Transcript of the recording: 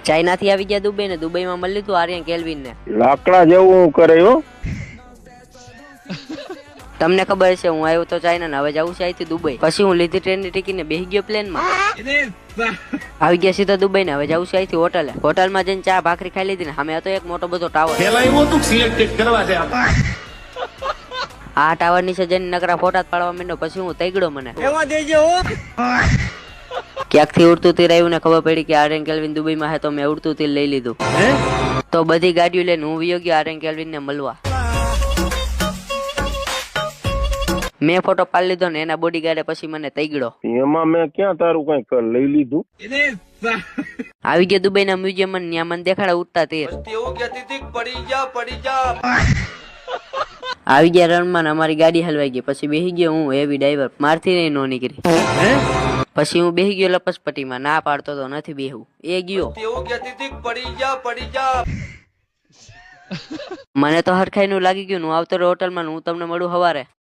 China થી આવી ગયા દુબઈ ને દુબઈ માં મળી લીધું આર્યન કેલ્વિન ને. લાકડા જેવું કરે હો. તમને ખબર છે હું આવ્યો તો ચાઇના ને હવે જવું છે અહીંથી દુબઈ. પછી હું લીધી ટ્રેન ની ટિકિટ ને બેસી ગયો પ્લેન માં. આવી ગયા સીધા દુબઈ ને હવે જવું છે અહીંથી હોટલે. હોટલમાં જઈને ચા ભાખરી ખાઈ લીધી ને સામે હતો એક મોટો બધો ટાવર. આ ટાવર નીચે જઈને નકરા ફોટા પાડવા માંડ્યો. પછી હું તૈગડો મને ક્યાંકથી ઉડતું તીર આવ્યું ને ખબર પડી કે આર્યન કેલ્વિન દુબઈ માં હે તો મેં ઉડતું તીર લઈ લીધું. તો બધી ગાડીઓ લઈને હું વયો ગયો આર્યન કેલ્વિન ને મળવા. મેં ફોટો પાડી લીધો ને એના બોડી ગાર્ડે પછી મને તૈગડો. એમાં મેં ક્યાં તારું કઈ લઈ લીધું. આવી ગયા દુબઈ ના મ્યુઝિયમ માં ત્યાં મને દેખાડા ઉડતા તીર. આવી ગયા રણમાં અમારી ગાડી હલવાઈ ગઈ. પછી બેસી ગયો હું હેવી ડ્રાઈવર. મારથી નહીં નો નીકળી. પછી હું બેસી ગયો લપસપટ્ટીમાં. ના પાડતો તો નથી બેહવું. એ ગયો. મને તો હરખાઈ નું લાગી ગયું. હું આવતો હોટલ માં હું તમને મળું હવારે.